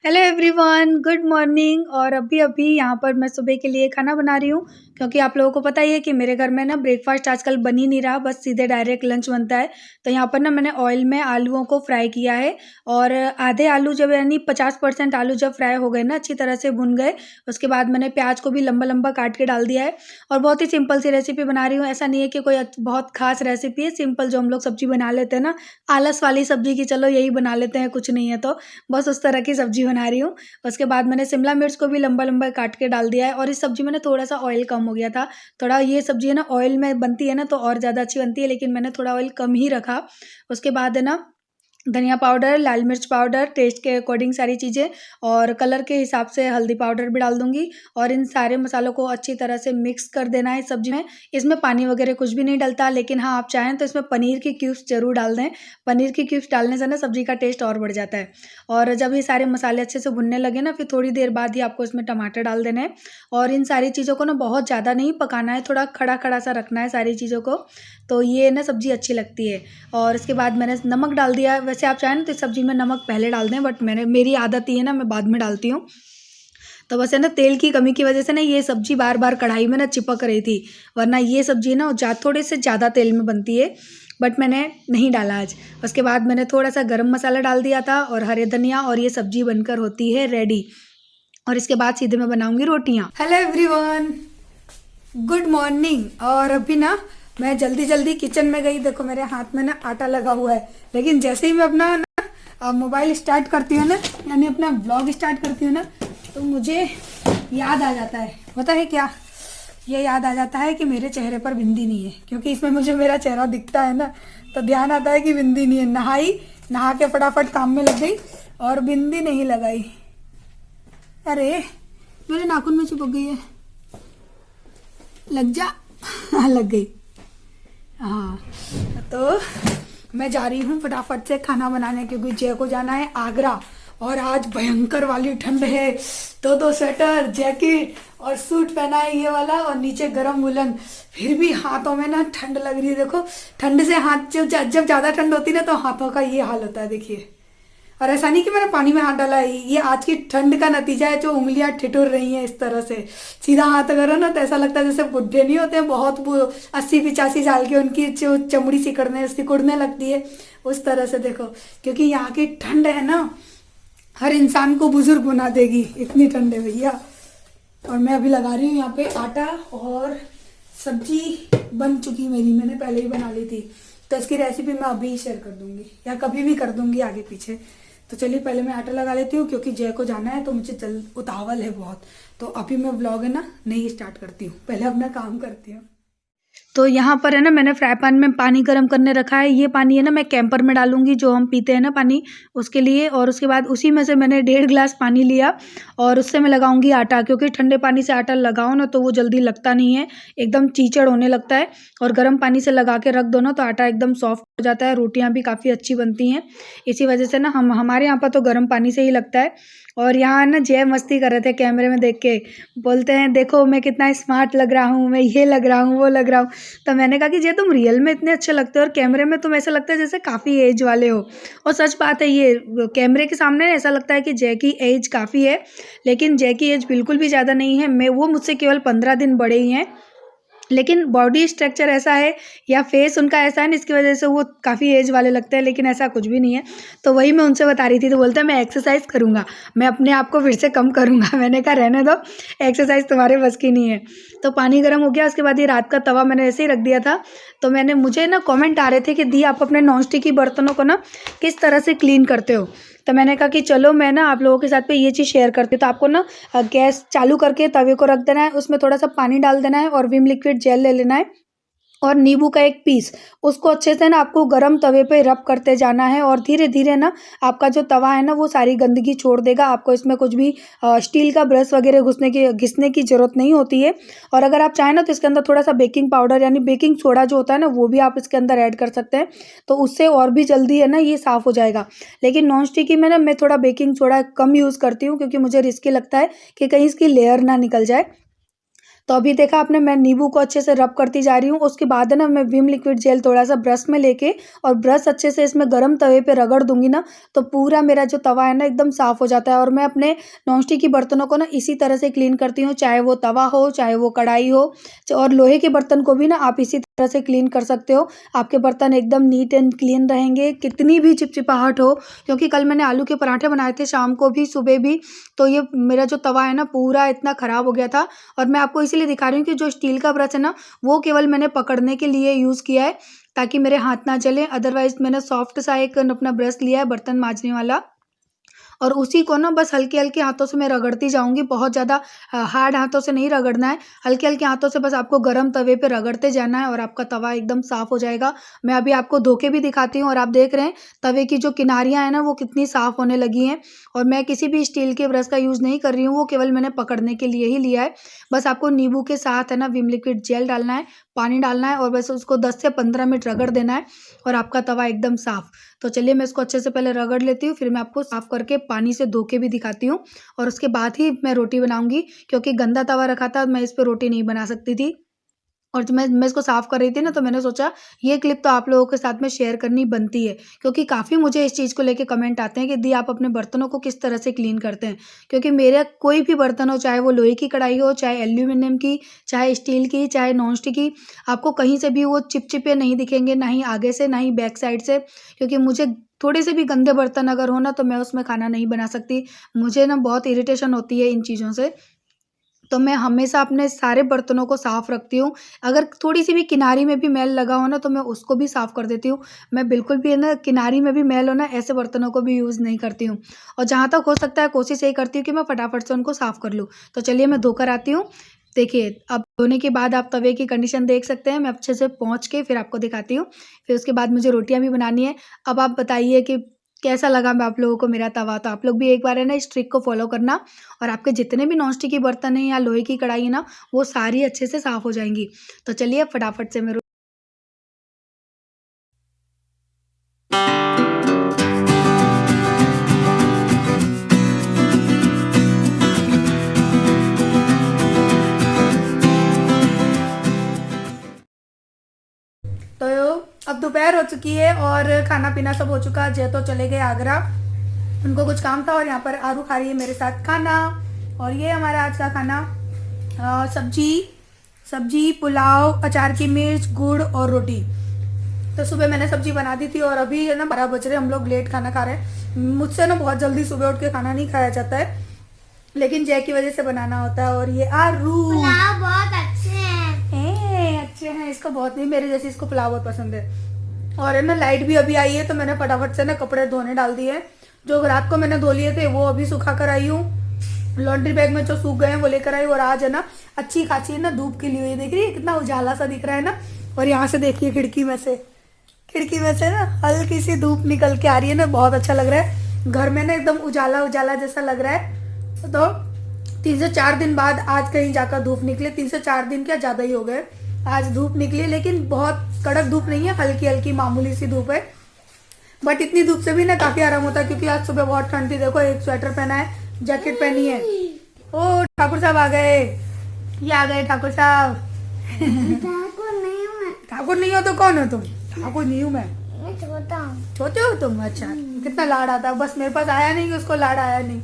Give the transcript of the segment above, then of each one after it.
Hello everyone, good morning. और अभी अभी यहाँ पर मैं सुबह के लिए खाना बना रही हूँ, क्योंकि आप लोगों को पता ही है कि मेरे घर में ना ब्रेकफास्ट आजकल बन ही नहीं रहा, बस सीधे डायरेक्ट लंच बनता है। तो यहाँ पर ना मैंने ऑयल में आलूओं को फ्राई किया है। और आधे आलू जब यानी 50% आलू जब फ्राई हो गए ना, अच्छी तरह से भुन गए, उसके बाद मैंने प्याज को भी लंबा लंबा काट के डाल दिया है। और बहुत ही सिंपल सी रेसिपी बना रही हूँ, ऐसा नहीं है कि कोई बहुत खास रेसिपी है, सिंपल जो हम लोग सब्जी बना लेते हैं ना, आलस वाली सब्जी की चलो यही बना लेते हैं, कुछ नहीं है, तो बस उस तरह की सब्जी बना रही हूँ। उसके बाद मैंने शिमला मिर्च को भी लंबा लंबा काट के डाल दिया है। और इस सब्जी में ना थोड़ा सा ऑयल कम हो गया था। थोड़ा ये सब्जी है ना ऑयल में बनती है ना तो और ज़्यादा अच्छी बनती है, लेकिन मैंने थोड़ा ऑयल कम ही रखा। उसके बाद है ना धनिया पाउडर, लाल मिर्च पाउडर, टेस्ट के अकॉर्डिंग सारी चीज़ें, और कलर के हिसाब से हल्दी पाउडर भी डाल दूंगी। और इन सारे मसालों को अच्छी तरह से मिक्स कर देना है सब्जी में। इसमें पानी वगैरह कुछ भी नहीं डलता, लेकिन हाँ आप चाहें तो इसमें पनीर की क्यूब्स जरूर डाल दें। पनीर की क्यूब्स डालने से ना सब्जी का टेस्ट और बढ़ जाता है। और जब ये सारे मसाले अच्छे से भुनने लगे ना, फिर थोड़ी देर बाद ही आपको इसमें टमाटर डाल देने हैं। और इन सारी चीज़ों को ना बहुत ज़्यादा नहीं पकाना है, थोड़ा खड़ा खड़ा सा रखना है सारी चीज़ों को, तो ये ना सब्ज़ी अच्छी लगती है। और इसके बाद मैंने नमक डाल दिया। वैसे आप चाहें ना तो इस सब्ज़ी में नमक पहले डाल दें, बट मेरी आदत ये है ना, मैं बाद में डालती हूँ। तो बस है ना, तेल की कमी की वजह से ना ये सब्ज़ी बार बार कढ़ाई में ना चिपक रही थी, वरना ये सब्ज़ी ना थोड़े से ज़्यादा तेल में बनती है, बट मैंने नहीं डाला आज। उसके बाद मैंने थोड़ा सा गरम मसाला डाल दिया था और हरे धनिया, और ये सब्ज़ी बनकर होती है रेडी। और इसके बाद सीधे मैं बनाऊंगी रोटियाँ। Hello everyone, good morning. और अभी ना मैं जल्दी जल्दी किचन में गई, देखो मेरे हाथ में ना आटा लगा हुआ है, लेकिन जैसे ही मैं अपना ना मोबाइल स्टार्ट करती हूँ ना, यानी अपना व्लॉग स्टार्ट करती हूँ ना, तो मुझे याद आ जाता है, पता है क्या? ये याद आ जाता है कि मेरे चेहरे पर बिंदी नहीं है, क्योंकि इसमें मुझे मेरा चेहरा दिखता है ना, तो ध्यान आता है कि बिंदी नहीं है। नहा के फटाफट काम में लग गई और बिंदी नहीं लगाई। अरे मेरे नाखून में चिपक गई है, लग जा। हाँ लग गई। हाँ, तो मैं जा रही हूँ फटाफट से खाना बनाने, क्योंकि जय को जाना है आगरा, और आज भयंकर वाली ठंड है। दो स्वेटर, जैकेट और सूट पहना है ये वाला, और नीचे गरम वुलन, फिर भी हाथों में ना ठंड लग रही है। देखो ठंड से हाथ, जब ज़्यादा ठंड होती है ना तो हाथों का ये हाल होता है, देखिए। और ऐसा नहीं कि मैंने पानी में हाथ डाला है, ये आज की ठंड का नतीजा है, जो उंगलियां ठिठुर रही हैं इस तरह से। सीधा हाथ करो ना तो ऐसा लगता है जैसे बुढ़े नहीं होते हैं बहुत, वो 80-85 साल के, उनकी जो चमड़ी सिकुड़ने लगती है, उस तरह से देखो। क्योंकि यहाँ की ठंड है ना, हर इंसान को बुजुर्ग बना देगी, इतनी ठंड है भैया। और मैं अभी लगा रही हूँ यहाँ पे आटा, और सब्जी बन चुकी मेरी, मैंने पहले ही बना ली थी, तो इसकी रेसिपी मैं अभी ही शेयर कर दूंगी, या कभी भी कर दूंगी आगे पीछे। तो चलिए पहले मैं आटा लगा लेती हूँ, क्योंकि जय को जाना है तो मुझे जल्द उतावल है बहुत। तो अभी मैं व्लॉग है ना नहीं स्टार्ट करती हूँ, पहले अपना काम करती हूँ। तो यहाँ पर है ना मैंने फ्राई पैन में पानी गर्म करने रखा है। ये पानी है ना मैं कैंपर में डालूंगी, जो हम पीते हैं ना पानी, उसके लिए। और उसके बाद उसी में से मैंने 1.5 गिलास पानी लिया, और उससे मैं लगाऊंगी आटा, क्योंकि ठंडे पानी से आटा लगाओ ना तो वो जल्दी लगता नहीं है, एकदम चीचड़ होने लगता है। और गर्म पानी से लगा के रख दो ना तो आटा एकदम सॉफ्ट हो जाता है, रोटियां भी काफ़ी अच्छी बनती हैं। इसी वजह से ना हमारे यहाँ पर तो गर्म पानी से ही लगता है। और यहाँ ना जय मस्ती कर रहे थे कैमरे में देख के, बोलते हैं देखो मैं कितना स्मार्ट लग रहा हूँ, मैं ये लग रहा हूँ, वो लग रहा हूँ। तो मैंने कहा कि जय तुम रियल में इतने अच्छे लगते हो, और कैमरे में तुम ऐसा लगता है जैसे काफ़ी एज वाले हो। और सच बात है, ये कैमरे के सामने ऐसा लगता है कि जय की एज काफ़ी है, लेकिन जय की एज बिल्कुल भी ज़्यादा नहीं है। वो मुझसे केवल 15 दिन बड़े ही हैं, लेकिन बॉडी स्ट्रक्चर ऐसा है या फेस उनका ऐसा है ना, इसकी वजह से वो काफ़ी एज वाले लगते हैं, लेकिन ऐसा कुछ भी नहीं है। तो वही मैं उनसे बता रही थी, तो बोलते हैं मैं एक्सरसाइज करूँगा, मैं अपने आप को फिर से कम करूँगा। मैंने कहा रहने दो, एक्सरसाइज तुम्हारे बस की नहीं है। तो पानी गर्म हो गया, उसके बाद ये रात का तवा मैंने ऐसे ही रख दिया था। तो मुझे ना कॉमेंट आ रहे थे कि दी आप अपने नॉन स्टिक की बर्तनों को ना किस तरह से क्लीन करते हो। तो मैंने कहा कि चलो मैं ना आप लोगों के साथ पे ये चीज़ शेयर करती हूँ। तो आपको ना गैस चालू करके तवे को रख देना है, उसमें थोड़ा सा पानी डाल देना है, और विम लिक्विड जेल ले लेना है, और नींबू का एक पीस, उसको अच्छे से ना आपको गरम तवे पे रब करते जाना है। और धीरे धीरे ना आपका जो तवा है ना वो सारी गंदगी छोड़ देगा। आपको इसमें कुछ भी स्टील का ब्रश वगैरह घिसने की ज़रूरत नहीं होती है। और अगर आप चाहें ना तो इसके अंदर थोड़ा सा बेकिंग पाउडर यानी बेकिंग सोडा जो होता है ना, वो भी आप इसके अंदर ऐड कर सकते हैं, तो उससे और भी जल्दी है ना ये साफ़ हो जाएगा। लेकिन नॉन स्टिकी में ना मैं थोड़ा बेकिंग सोडा कम यूज़ करती हूँ, क्योंकि मुझे रिस्की लगता है कि कहीं इसकी लेयर ना निकल जाए। तो अभी देखा आपने, मैं नींबू को अच्छे से रब करती जा रही हूँ। उसके बाद है ना मैं विम लिक्विड जेल थोड़ा सा ब्रश में लेके और ब्रश अच्छे से इसमें गर्म तवे पे रगड़ दूंगी ना, तो पूरा मेरा जो तवा है ना एकदम साफ़ हो जाता है। और मैं अपने नॉनस्टिक की बर्तनों को ना इसी तरह से क्लीन करती हूँ, चाहे वो तवा हो चाहे वो कढ़ाई हो। और लोहे के बर्तन को भी ना आप इसी तरह से क्लीन कर सकते हो, आपके बर्तन एकदम नीट एंड क्लीन रहेंगे, कितनी भी चिपचिपाहट हो। क्योंकि कल मैंने आलू के पराठे बनाए थे शाम को भी सुबह भी, तो ये मेरा जो तवा है ना पूरा इतना ख़राब हो गया था। और मैं आपको इसीलिए दिखा रही हूँ कि जो स्टील का ब्रश है ना वो केवल मैंने पकड़ने के लिए यूज़ किया है, ताकि मेरे हाथ ना जले। अदरवाइज मैंने सॉफ्ट सा एक अपना ब्रश लिया है बर्तन मांजने वाला, और उसी को ना बस हल्के हल्के हाथों से मैं रगड़ती जाऊंगी। बहुत ज़्यादा हार्ड हाथों से नहीं रगड़ना है, हल्के हल्के हाथों से बस आपको गरम तवे पे रगड़ते जाना है और आपका तवा एकदम साफ़ हो जाएगा। मैं अभी आपको धो के भी दिखाती हूँ, और आप देख रहे हैं तवे की जो किनारियाँ हैं ना वो कितनी साफ़ होने लगी हैं। और मैं किसी भी स्टील के ब्रश का यूज़ नहीं कर रही हूँ, वो केवल मैंने पकड़ने के लिए ही लिया है। बस आपको नींबू के साथ है ना विम लिक्विड जेल डालना है, पानी डालना है, और बस उसको 10 से 15 मिनट रगड़ देना है और आपका तवा एकदम साफ़। तो चलिए मैं इसको अच्छे से पहले रगड़ लेती हूँ, फिर मैं आपको साफ़ करके पानी से धो के भी दिखाती हूँ, और उसके बाद ही मैं रोटी बनाऊँगी। क्योंकि गंदा तवा रखा था, मैं इस पे रोटी नहीं बना सकती थी। और जब मैं इसको साफ़ कर रही थी ना, तो मैंने सोचा ये क्लिप तो आप लोगों के साथ में शेयर करनी बनती है, क्योंकि काफ़ी मुझे इस चीज़ को लेके कमेंट आते हैं कि दी आप अपने बर्तनों को किस तरह से क्लीन करते हैं। क्योंकि मेरा कोई भी बर्तन हो, चाहे वो लोहे की कढ़ाई हो, चाहे एल्यूमिनियम की, चाहे स्टील की, चाहे नॉन स्टिक की, आपको कहीं से भी वो चिपचिपे नहीं दिखेंगे, ना ही आगे से ना ही बैक साइड से। क्योंकि मुझे थोड़े से भी गंदे बर्तन अगर हो ना, तो मैं उसमें खाना नहीं बना सकती। मुझे ना बहुत इरिटेशन होती है इन चीज़ों से। तो मैं हमेशा अपने सारे बर्तनों को साफ़ रखती हूँ। अगर थोड़ी-सी भी किनारी में भी मैल लगा हो ना, तो मैं उसको भी साफ़ कर देती हूँ। मैं बिल्कुल भी है ना किनारी में भी मैल हो ना, ऐसे बर्तनों को भी यूज़ नहीं करती हूँ। और जहाँ तक हो सकता है कोशिश यही करती हूँ कि मैं फटाफट से उनको साफ़ कर लूँ। तो चलिए मैं धोकर आती हूँ। देखिए, अब धोने के बाद आप तवे की कंडीशन देख सकते हैं। मैं अच्छे से पोंछ के फिर आपको दिखाती हूँ। फिर उसके बाद मुझे रोटियाँ भी बनानी है। अब आप बताइए कि कैसा लगा मैं आप लोगों को मेरा तवा? तो आप लोग भी एक बार है ना इस ट्रिक को फ़ॉलो करना, और आपके जितने भी नॉन स्टिक के बर्तन हैं या लोहे की कढ़ाई है ना, वो सारी अच्छे से साफ़ हो जाएँगी। तो चलिए अब फटाफट से मैं तो अब दोपहर हो चुकी है और खाना पीना सब हो चुका। जय तो चले गए आगरा, उनको कुछ काम था, और यहाँ पर आरू खा रही है मेरे साथ खाना। और ये हमारा आज का खाना, सब्जी पुलाव, अचार की मिर्च, गुड़ और रोटी। तो सुबह मैंने सब्जी बना दी थी, और अभी है ना 12 बज रहे, हम लोग लेट खाना खा रहे हैं। मुझसे ना बहुत जल्दी सुबह उठ के खाना नहीं खाया जाता है, लेकिन जय की वजह से बनाना होता है। और ये आरू पुलाव बहुत अच्छे हैं। अच्छे हैं, इसको बहुत नहीं, मेरे जैसे इसको पुलाव बहुत पसंद है। और है ना लाइट भी अभी आई है, तो मैंने फटाफट से ना कपड़े धोने डाल दिए। जो रात को मैंने धो लिए थे वो अभी सुखा कर आई हूँ। लॉन्ड्री बैग में जो सूख गए हैं वो लेकर आई। और आज है ना अच्छी खासी ना धूप खिली हुई, देख रही है कितना उजाला सा दिख रहा है ना। और यहाँ से देखिए खिड़की में से ना हल्की सी धूप निकल के आ रही है ना, बहुत अच्छा लग रहा है। घर में ना एकदम उजाला उजाला जैसा लग रहा है। तो 3 से 4 दिन बाद आज कहीं जाकर धूप निकले। 3 से 4 दिन क्या ज़्यादा ही हो गए, आज धूप निकली, लेकिन बहुत कड़क धूप नहीं है, हल्की हल्की मामूली सी धूप है। बट इतनी धूप से भी ना काफ़ी आराम होता है, क्योंकि आज सुबह बहुत ठंड थी। देखो एक स्वेटर पहना है, जैकेट पहनी है। ओ ठाकुर साहब आ गए, ये आ गए ठाकुर साहब। ठाकुर नहीं हूँ मैं। ठाकुर नहीं हो तो कौन हो तुम? ठाकुर नहीं हूँ मैं छोटा हूँ। छोटे हो तुम? अच्छा, कितना लाड आता है, बस मेरे पास आया नहीं कि उसको लाड आया नहीं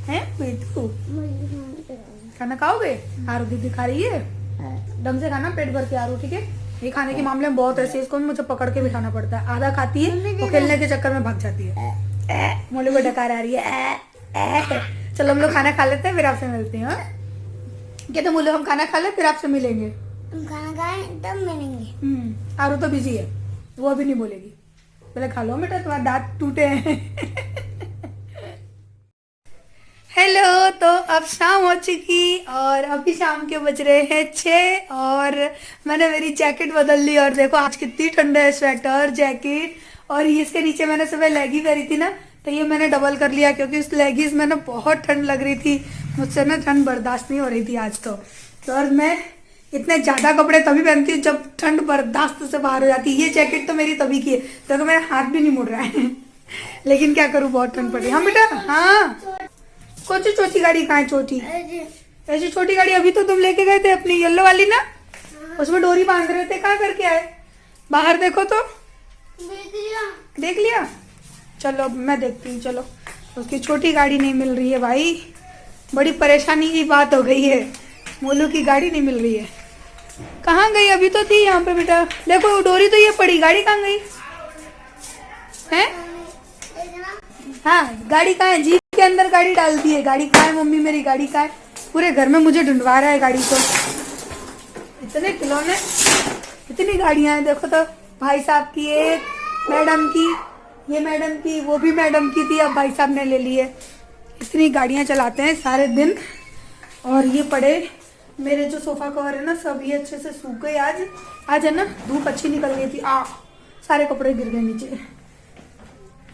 है। बेटू खाना खाओगे? आरू दीदी खा रही है, ढंग से खाना, पेट भर के आरू, ठीक है? ये खाने के मामले में बहुत ऐसी है, इसको मुझे पकड़ के बिठाना पड़ता है। आधा खाती है तो खेलने के चक्कर में भाग जाती है। मोले को डकार आ रही है। चलो हम लोग खाना खा लेते हैं, फिर आपसे मिलते हैं। क्या तो बोले, हम खाना खा ले फिर आपसे मिलेंगे। तुम खाना खाएं तब मिलेंगे। आरू तो बिजी है, वो अभी नहीं बोलेगी। पहले खा लो बेटा, तुम्हारे दांत टूटे हैं। हेलो, तो अब शाम हो चुकी और अभी शाम के बज रहे हैं 6, और मैंने मेरी जैकेट बदल ली। और देखो आज कितनी ठंड है, स्वेटर जैकेट, और इसके नीचे मैंने सुबह लेगी पहनी थी ना, तो ये मैंने डबल कर लिया, क्योंकि उस लेगीज में ना बहुत ठंड लग रही थी। मुझसे ना ठंड बर्दाश्त नहीं हो रही थी आज तो। और मैं इतने ज़्यादा कपड़े तभी पहनती हूँ जब ठंड बर्दाश्त से बाहर हो जाती है। ये जैकेट तो मेरी तभी की है, तो मेरा हाथ भी नहीं मुड़ रहा है। लेकिन क्या करूँ, बहुत ठंड पड़ी। हाँ बेटा, हाँ। कौन सी चौथी गाड़ी कहाँ है? चौथी ऐसी छोटी गाड़ी अभी तो तुम लेके गए थे अपनी येलो वाली ना, उसमें डोरी बांध रहे थे, कहाँ करके आए? बाहर देखो तो। देख लिया? चलो मैं देखती हूँ। चलो, उसकी छोटी गाड़ी नहीं मिल रही है भाई, बड़ी परेशानी की बात हो गई है। मोलू की गाड़ी नहीं मिल रही है। कहाँ गई? अभी तो थी यहाँ पे बेटा। देखो डोरी तो ये पड़ी, गाड़ी कहाँ गई है? हाँ, गाड़ी कहाँ है? जीप के अंदर गाड़ी डाल दी है। गाड़ी कहाँ है मम्मी? मेरी गाड़ी कहाँ है? पूरे घर में मुझे ढूंढवा रहा है गाड़ी को। इतने खिलौने, इतनी गाड़ियां हैं। देखो तो, भाई साहब की एक, मैडम की, ये मैडम की, वो भी मैडम की थी, अब भाई साहब ने ले ली है। इतनी गाड़ियां चलाते हैं सारे दिन। और ये पड़े मेरे जो सोफा कवर है ना, सब ये अच्छे से सूख गए आज है ना, धूप अच्छी निकल गई थी। सारे कपड़े गिर गए नीचे।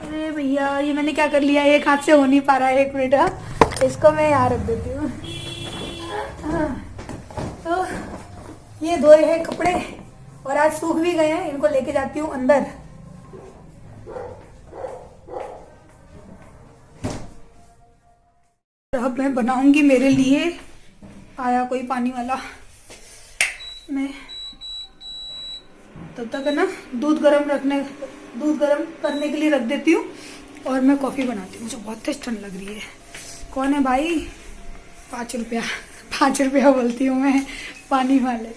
अरे भैया, ये मैंने क्या कर लिया, एक हाथ से हो नहीं पा रहा है। एक मिनट, इसको मैं यहाँ रख देती हूँ। तो ये धोए हैं कपड़े और आज सूख भी गए हैं, इनको लेके जाती हूँ अंदर। अब मैं बनाऊंगी मेरे लिए, आया कोई पानी वाला। मैं तब तक है ना दूध गर्म करने के लिए रख देती हूँ और मैं कॉफ़ी बनाती हूँ। मुझे बहुत तेज ठंड लग रही है। कौन है भाई? 5 रुपया बोलती हूँ मैं, पानी वाले।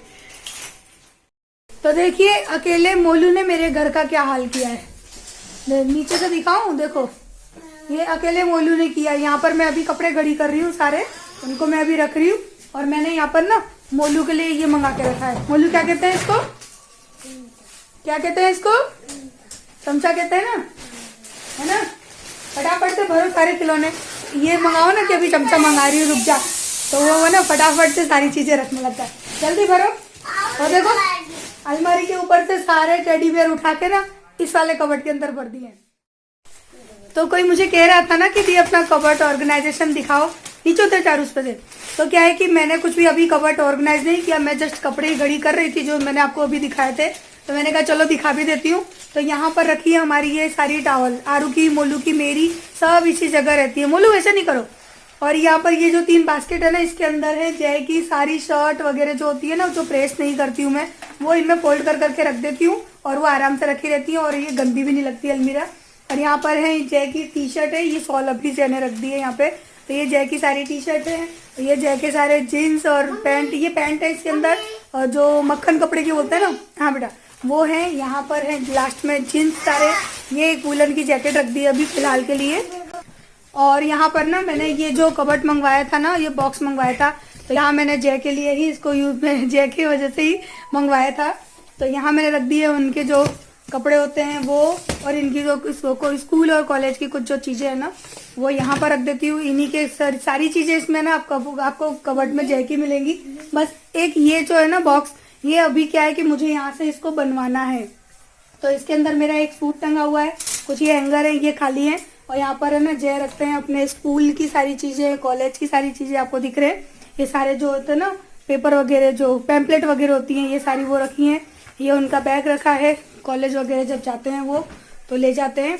तो देखिए, अकेले मोलू ने मेरे घर का क्या हाल किया है। नीचे से दिखाऊं? देखो, ये अकेले मोलू ने किया। यहाँ पर मैं अभी कपड़े घड़ी कर रही हूँ सारे, उनको मैं अभी रख रही हूँ। और मैंने यहाँ पर ना मोलू के लिए ये मंगा के रखा है। मोलू क्या कहते हैं इसको? क्या कहते हैं इसको? चमचा कहते हैं ना, है ना? फटाफट से भरो सारे खिलौने। ये मंगाओ ना कि अभी चमचा मंगा रही हूँ, रुक जा। तो वो ना फटाफट से सारी चीजें रखने लगता है। जल्दी भरो। और देखो, अलमारी के ऊपर से सारे टेडी बियर उठा के ना इस वाले कबर्ड के अंदर भर दिए। तो कोई मुझे कह रहा था ना कि दी अपना कबर्ड ऑर्गेनाइजेशन दिखाओ, नीचे उतर चार उस पे से। तो क्या है कि मैंने कुछ भी अभी कबर्ड ऑर्गेनाइज नहीं किया, मैं जस्ट कपड़े घड़ी कर रही थी जो मैंने आपको अभी दिखाए थे। तो मैंने कहा चलो दिखा भी देती हूँ। तो यहाँ पर रखी है हमारी ये सारी टॉवल, आरू की, मोलू की, मेरी, सब इसी जगह रहती है। मोलू ऐसे नहीं करो। और यहाँ पर ये जो 3 बास्केट है ना, इसके अंदर है जय की सारी शर्ट वगैरह जो होती है ना, जो प्रेस नहीं करती हूँ मैं, वो इनमें फोल्ड कर करके रख देती हूँ और वो आराम से रखी रहती है और ये गंदी भी नहीं लगती अलमीरा। और यहाँ पर है जय की टी शर्ट है, ये सॉल अभी जय ने रख दी है यहाँ पे। तो ये जय की सारी टी शर्ट है, तो ये जय के सारे जीन्स और पैंट, ये पैंट है इसके अंदर, और जो मक्खन कपड़े की बोलते हैं ना, हाँ बेटा, वो है। यहाँ पर है लास्ट में जीन्स सारे। ये एक वुलन की जैकेट रख दी है अभी फिलहाल के लिए। और यहाँ पर ना मैंने ये जो कबर्ड मंगवाया था ना, ये बॉक्स मंगवाया था, तो यहाँ मैंने जय के लिए ही इसको यूज में, जय की वजह से ही मंगवाया था। तो यहाँ मैंने रख दिए उनके जो कपड़े होते हैं वो, और इनकी जो स्कूल और कॉलेज की कुछ जो चीज़ें हैं ना, वो यहाँ पर रख देती हूँ। इन्हीं के सारी चीज़ें इसमें ना आपको कबर्ड में जय की मिलेंगी। बस एक ये जो है ना बॉक्स, ये अभी क्या है कि मुझे यहाँ से इसको बनवाना है। तो इसके अंदर मेरा एक सूट टंगा हुआ है, कुछ ये हैंगर है, ये खाली है। और यहाँ पर है ना जय रखते हैं अपने स्कूल की सारी चीज़ें, कॉलेज की सारी चीज़ें आपको दिख रहे हैं। ये सारे जो होते हैं ना पेपर वगैरह, जो पैम्पलेट वगैरह होती हैं, ये सारी वो रखी हैं। ये उनका बैग रखा है, कॉलेज वगैरह जब जाते हैं वो तो ले जाते हैं।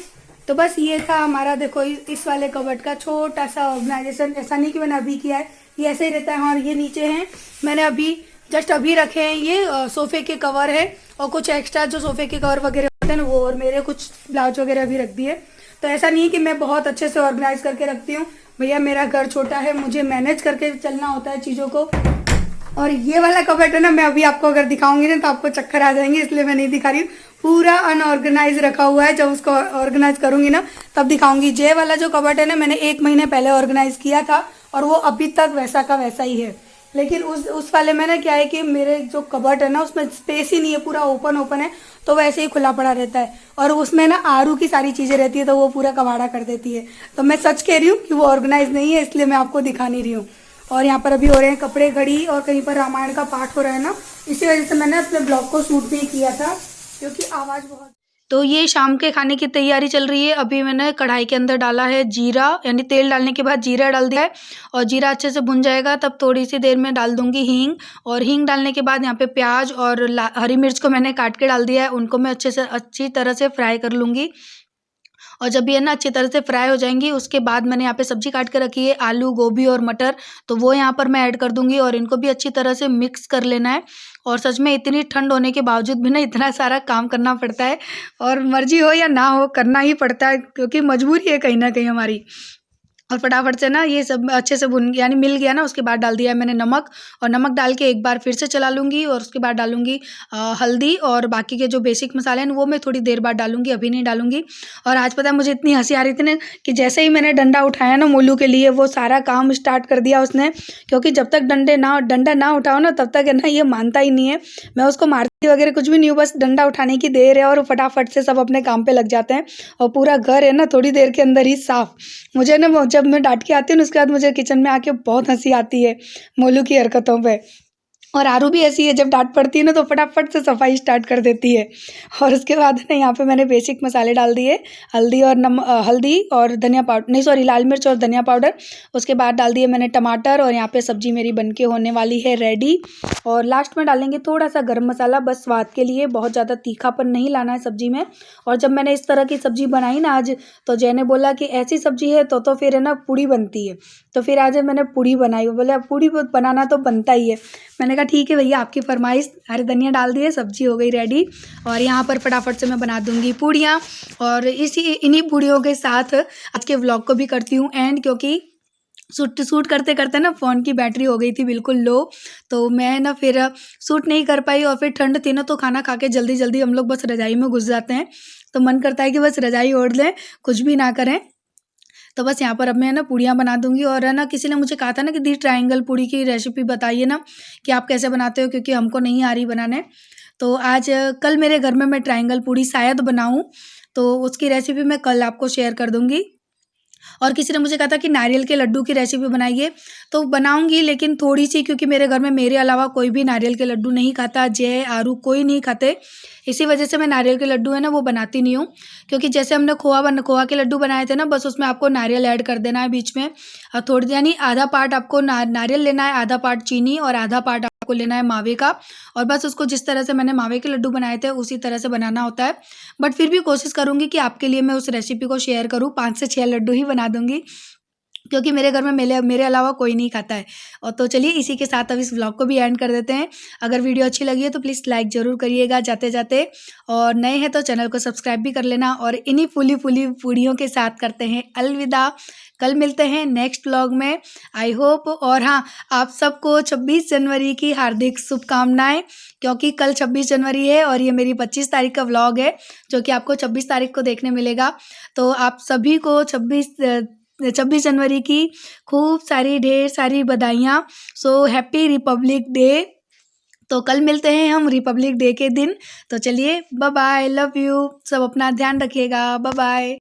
तो बस ये था हमारा, देखो इस वाले कबर्ड का छोटा सा ऑर्गेनाइजेशन। ऐसा नहीं कि मैंने अभी किया है, ये ऐसे ही रहता है। और ये नीचे हैं, मैंने जस्ट अभी रखे हैं ये सोफे के कवर है, और कुछ एक्स्ट्रा जो सोफे के कवर वगैरह होते हैं ना वो, और मेरे कुछ ब्लाउज वगैरह भी रख दिए। तो ऐसा नहीं है कि मैं बहुत अच्छे से ऑर्गेनाइज करके रखती हूँ भैया, मेरा घर छोटा है, मुझे मैनेज करके चलना होता है चीज़ों को। और ये वाला कबर्ड है ना, मैं अभी आपको अगर दिखाऊंगी ना तो आपको चक्कर आ जाएंगे, इसलिए मैं नहीं दिखा रही हूँ। पूरा अनऑर्गेनाइज रखा हुआ है, जब उसको ऑर्गेनाइज करूंगी ना तब दिखाऊंगी। जय वाला जो कबर्ड है ना, मैंने 1 महीने पहले ऑर्गेनाइज किया था और वो अभी तक वैसा का वैसा ही है। लेकिन उस वाले में ना क्या है कि मेरे जो कबर्ड है ना उसमें स्पेस ही नहीं है, पूरा ओपन है, तो वैसे ही खुला पड़ा रहता है। और उसमें ना आरू की सारी चीज़ें रहती है, तो वो पूरा कबाड़ा कर देती है। तो मैं सच कह रही हूँ कि वो ऑर्गेनाइज नहीं है, इसलिए मैं आपको दिखा नहीं रही हूँ। और यहाँ पर अभी हो रहे हैं कपड़े घड़ी, और कहीं पर रामायण का पाठ हो रहा है ना, इसी वजह से मैंने अपने ब्लॉग को शूट भी किया था, क्योंकि आवाज़ बहुत। तो ये शाम के खाने की तैयारी चल रही है। अभी मैंने कढ़ाई के अंदर डाला है जीरा, यानी तेल डालने के बाद जीरा डाल दिया है, और जीरा अच्छे से भुन जाएगा तब थोड़ी सी देर में डाल दूंगी हींग। और हींग डालने के बाद यहाँ पे प्याज और हरी मिर्च को मैंने काट के डाल दिया है, उनको मैं अच्छी तरह से फ्राई कर लूँगी। और जब ये ना अच्छी तरह से फ्राई हो जाएंगी उसके बाद मैंने यहाँ पे सब्जी काट के रखी है, आलू, गोभी और मटर, तो वो यहाँ पर मैं ऐड कर दूंगी और इनको भी अच्छी तरह से मिक्स कर लेना है। और सच में इतनी ठंड होने के बावजूद भी ना इतना सारा काम करना पड़ता है, और मर्जी हो या ना हो करना ही पड़ता है, क्योंकि मजबूरी है कहीं ना कहीं हमारी। और फटाफट से ना ये सब अच्छे से भुन यानी मिल गया ना, उसके बाद डाल दिया है मैंने नमक, और नमक डाल के एक बार फिर से चला लूँगी, और उसके बाद डालूँगी हल्दी, और बाकी के जो बेसिक मसाले हैं वो मैं थोड़ी देर बाद डालूँगी, अभी नहीं डालूँगी। और आज पता है मुझे इतनी हंसी आ रही थी ना कि जैसे ही मैंने डंडा उठाया ना मोलू के लिए, वो सारा काम स्टार्ट कर दिया उसने, क्योंकि जब तक डंडा ना उठाओ ना तब तक है ना ये मानता ही नहीं है। मैं उसको मारती वगैरह कुछ भी नहीं हूँ, बस डंडा उठाने की देर है और फटाफट से सब अपने काम पे लग जाते हैं, और पूरा घर है ना थोड़ी देर के अंदर ही साफ। मुझे ना जब मैं डांट के आती हूँ ना उसके बाद मुझे किचन में आके बहुत हंसी आती है मोलू की हरकतों पे। और आरू भी ऐसी है, जब डांट पड़ती है ना तो फटाफट से सफाई स्टार्ट कर देती है। और उसके बाद ना यहाँ पे मैंने बेसिक मसाले डाल दिए, हल्दी और धनिया पाउडर, नहीं सॉरी, लाल मिर्च और धनिया पाउडर। उसके बाद डाल दिए मैंने टमाटर, और यहाँ पे सब्जी मेरी बनके होने वाली है रेडी। और लास्ट में डालेंगे थोड़ा सा गरम मसाला, बस स्वाद के लिए, बहुत ज़्यादा तीखापन नहीं लाना है सब्जी में। और जब मैंने इस तरह की सब्जी बनाई ना आज, तो जय ने बोला कि ऐसी सब्जी है तो फिर है ना पूड़ी बनती है, तो फिर आज मैंने पूड़ी बनाई। बोले पूड़ी बनाना तो बनता ही है। मैंने कहा ठीक है भैया, आपकी फरमाइश। हरे धनिया डाल दिए, सब्जी हो गई रेडी, और यहाँ पर फटाफट से मैं बना दूंगी पूड़ियाँ। और इन्हीं पूड़ियों के साथ आज के व्लॉग को भी करती हूँ एंड, क्योंकि शूट करते करते ना फ़ोन की बैटरी हो गई थी बिल्कुल लो, तो मैं ना फिर शूट नहीं कर पाई। और फिर ठंड थी ना, तो खाना खा के जल्दी जल्दी हम लोग बस रज़ाई में घुस जाते हैं, तो मन करता है कि बस रज़ाई ओढ़ लें, कुछ भी ना करें। तो बस यहाँ पर अब मैं ना पूड़ियाँ बना दूंगी। और है ना किसी ने मुझे कहा था ना कि दी ट्रायंगल पूड़ी की रेसिपी बताइए ना कि आप कैसे बनाते हो, क्योंकि हमको नहीं आ रही बनाने। तो आज कल मेरे घर में मैं ट्रायंगल पूड़ी शायद बनाऊँ, तो उसकी रेसिपी मैं कल आपको शेयर कर दूँगी। और किसी ने मुझे कहा था कि नारियल के लड्डू की रेसिपी बनाइए, तो बनाऊंगी लेकिन थोड़ी सी, क्योंकि मेरे घर में मेरे अलावा कोई भी नारियल के लड्डू नहीं खाता, जय, आरू कोई नहीं खाते, इसी वजह से मैं नारियल के लड्डू है ना वो बनाती नहीं हूँ। क्योंकि जैसे हमने खोआ के लड्डू बनाए थे ना, बस उसमें आपको नारियल ऐड कर देना है बीच में, और थोड़ी यानी आधा पार्ट आपको नारियल लेना है, आधा पार्ट चीनी, और आधा पार्ट आपको लेना है मावे का, और बस उसको जिस तरह से मैंने मावे के लड्डू बनाए थे उसी तरह से बनाना होता है। बट फिर भी कोशिश करूँगी कि आपके लिए मैं उस रेसिपी को शेयर करूँ, 5 से 6 लड्डू ही बना दूँगी, क्योंकि मेरे घर में मेरे अलावा कोई नहीं खाता है। और तो चलिए इसी के साथ अब इस व्लॉग को भी एंड कर देते हैं। अगर वीडियो अच्छी लगी है तो प्लीज़ लाइक ज़रूर करिएगा जाते जाते, और नए हैं तो चैनल को सब्सक्राइब भी कर लेना। और इन्हीं फूली फूली पूड़ियों के साथ करते हैं अलविदा, कल मिलते हैं नेक्स्ट व्लॉग में, आई होप। और हाँ, आप सबको 26 जनवरी की हार्दिक शुभकामनाएं, क्योंकि कल 26 जनवरी है और ये मेरी 25 तारीख का व्लॉग है, जो कि आपको 26 तारीख को देखने मिलेगा। तो आप सभी को 26 जनवरी की खूब सारी ढेर सारी बधाइयाँ। So happy Republic day. तो कल मिलते हैं हम रिपब्लिक डे के दिन। तो चलिए बाय बाय, लव यू, सब अपना ध्यान रखिएगा, बाय बाय।